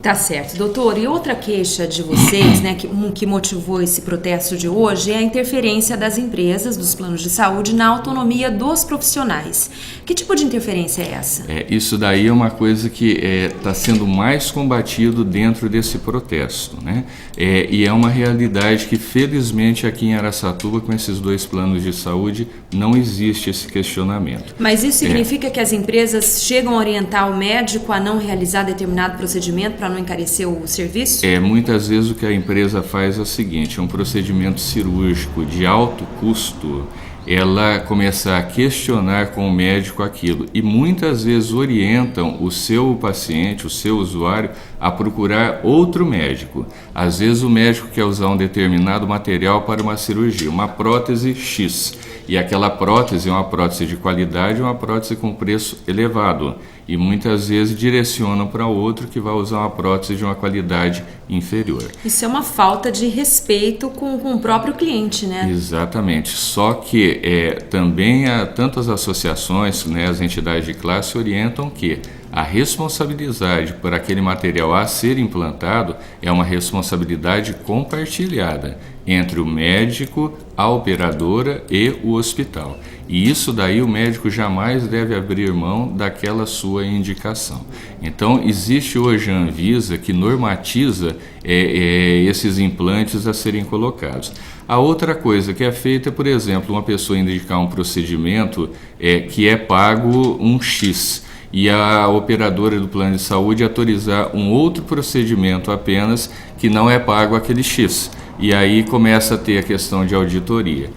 Tá certo, doutor. E outra queixa de vocês, né, que motivou esse protesto de hoje, é a interferência das empresas, dos planos de saúde, na autonomia dos profissionais. Que tipo de interferência é essa? Isso daí é uma coisa que está sendo mais combatido dentro desse protesto, né? E é uma realidade que, felizmente, aqui em Araçatuba, com esses 2 planos de saúde, não existe esse questionamento. Mas isso significa que as empresas chegam a orientar o médico a não realizar determinado procedimento para não encarecer o serviço? Muitas vezes o que a empresa faz é o seguinte: é um procedimento cirúrgico de alto custo, ela começar a questionar com o médico aquilo, e muitas vezes orientam o seu paciente, o seu usuário, a procurar outro médico. Às vezes o médico quer usar um determinado material para uma cirurgia, uma prótese X, e aquela prótese é uma prótese de qualidade, uma prótese com preço elevado, e muitas vezes direcionam para outro que vai usar uma prótese de uma qualidade inferior. Isso é uma falta de respeito com o próprio cliente, né? Exatamente. Só que também tanto as associações, né, as entidades de classe orientam que a responsabilidade por aquele material a ser implantado é uma responsabilidade compartilhada entre o médico, a operadora e o hospital. E isso daí o médico jamais deve abrir mão daquela sua indicação. Então, existe hoje a Anvisa que normatiza esses implantes a serem colocados. A outra coisa que é feita, por exemplo, uma pessoa indicar um procedimento que é pago um X, e a operadora do plano de saúde autorizar um outro procedimento apenas que não é pago aquele X. E aí começa a ter a questão de auditoria.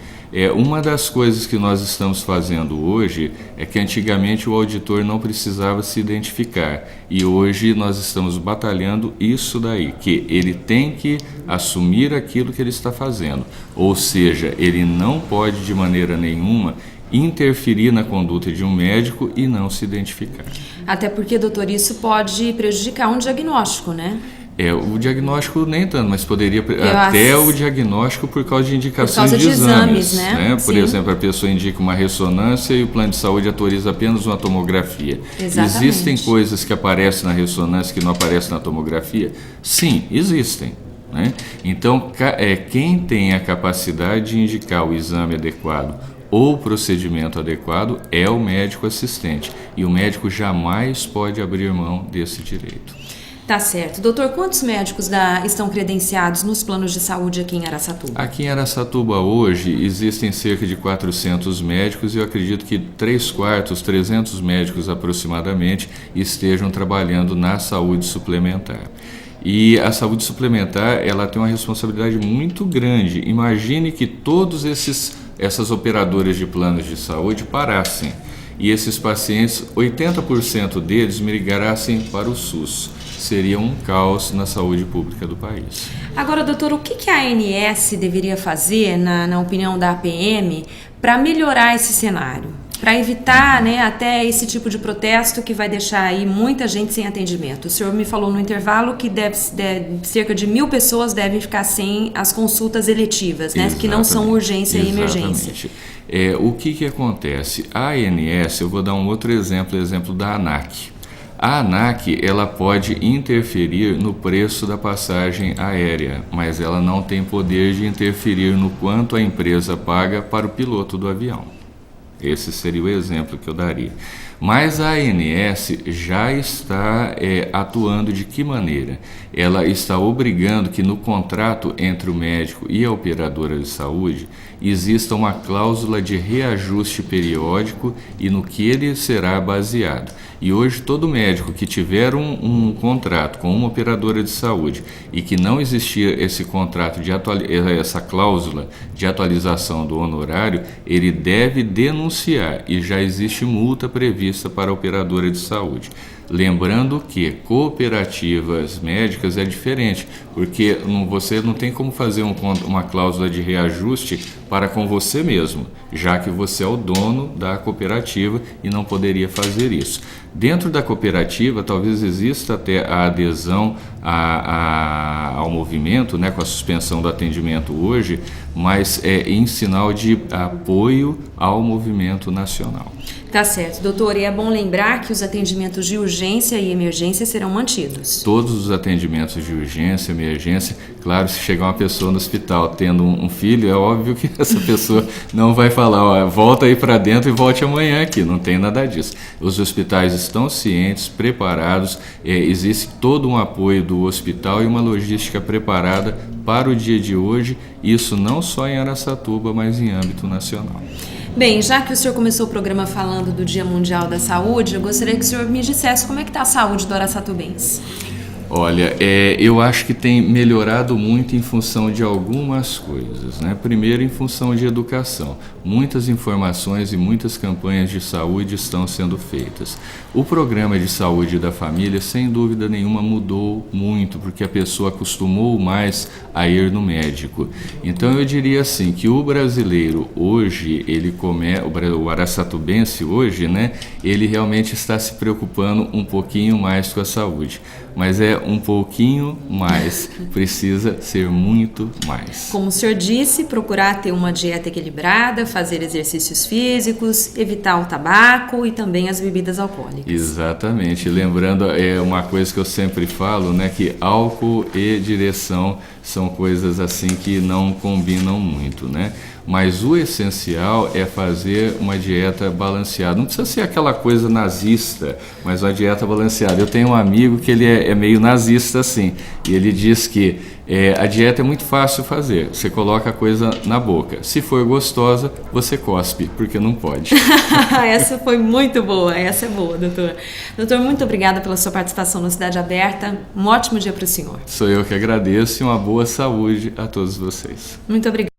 Uma das coisas que nós estamos fazendo hoje é que antigamente o auditor não precisava se identificar, e hoje nós estamos batalhando isso daí, que ele tem que assumir aquilo que ele está fazendo, ou seja, ele não pode de maneira nenhuma interferir na conduta de um médico e não se identificar. Até porque, doutor, isso pode prejudicar um diagnóstico, né? O diagnóstico nem tanto, mas poderia até o diagnóstico por causa de indicações de exames, né? Por exemplo, a pessoa indica uma ressonância e o plano de saúde autoriza apenas uma tomografia. Exatamente. Existem coisas que aparecem na ressonância que não aparecem na tomografia? Sim, existem. Né? Então, quem tem a capacidade de indicar o exame adequado ou procedimento adequado é o médico assistente, e o médico jamais pode abrir mão desse direito. Tá certo. Doutor, quantos médicos estão credenciados nos planos de saúde aqui em Araçatuba? Aqui em Araçatuba hoje existem cerca de 400 médicos, e eu acredito que 3/4, 300 médicos aproximadamente, estejam trabalhando na saúde suplementar. E a saúde suplementar, ela tem uma responsabilidade muito grande. Imagine que todos essas operadoras de planos de saúde parassem e esses pacientes, 80% deles migrassem para o SUS. Seria um caos na saúde pública do país. Agora, doutor, o que a ANS deveria fazer, na opinião da APM, para melhorar esse cenário? Para evitar, né, até esse tipo de protesto que vai deixar aí muita gente sem atendimento. O senhor me falou no intervalo que cerca de 1.000 pessoas devem ficar sem as consultas eletivas, né, que não são urgência e emergência. O que acontece? A ANS, eu vou dar um outro exemplo da ANAC. A ANAC, ela pode interferir no preço da passagem aérea, mas ela não tem poder de interferir no quanto a empresa paga para o piloto do avião. Esse seria o exemplo que eu daria. Mas a ANS já está atuando de que maneira? Ela está obrigando que no contrato entre o médico e a operadora de saúde exista uma cláusula de reajuste periódico e no que ele será baseado. E hoje todo médico que tiver um contrato com uma operadora de saúde e que não existir esse contrato essa cláusula de atualização do honorário, ele deve denunciar, e já existe multa prevista para a operadora de saúde. Lembrando que cooperativas médicas é diferente, porque você não tem como fazer uma cláusula de reajuste para com você mesmo, já que você é o dono da cooperativa e não poderia fazer isso. Dentro da cooperativa, talvez exista até a adesão ao movimento, né, com a suspensão do atendimento hoje, mas é em sinal de apoio ao movimento nacional. Tá certo, doutor. E é bom lembrar que os atendimentos de urgência e emergência serão mantidos. Todos os atendimentos de urgência, emergência, claro, se chegar uma pessoa no hospital tendo um filho, é óbvio que essa pessoa não vai falar, ó, volta aí para dentro e volte amanhã aqui, não tem nada disso. Os hospitais estão cientes, preparados, existe todo um apoio do hospital e uma logística preparada para o dia de hoje, isso não só em Araçatuba, mas em âmbito nacional. Bem, já que o senhor começou o programa falando do Dia Mundial da Saúde, eu gostaria que o senhor me dissesse como é que está a saúde do araçatubense. Olha, eu acho que tem melhorado muito em função de algumas coisas, né? Primeiro, em função de educação. Muitas informações e muitas campanhas de saúde estão sendo feitas. O programa de saúde da família, sem dúvida nenhuma, mudou muito, porque a pessoa acostumou mais a ir no médico. Então, eu diria assim, que o brasileiro hoje, o araçatubense hoje, né? Ele realmente está se preocupando um pouquinho mais com a saúde. Mas é um pouquinho mais, precisa ser muito mais. Como o senhor disse, procurar ter uma dieta equilibrada, fazer exercícios físicos, evitar o tabaco e também as bebidas alcoólicas. Exatamente, lembrando, uma coisa que eu sempre falo, né, que álcool e direção são coisas assim que não combinam muito, né? Mas o essencial é fazer uma dieta balanceada. Não precisa ser aquela coisa nazista, mas uma dieta balanceada. Eu tenho um amigo que ele é meio nazista assim, e ele diz que a dieta é muito fácil fazer. Você coloca a coisa na boca. Se for gostosa, você cospe, porque não pode. Essa foi muito boa, essa é boa, doutor. Doutor, muito obrigada pela sua participação no Cidade Aberta. Um ótimo dia para o senhor. Sou eu que agradeço e uma boa saúde a todos vocês. Muito obrigada.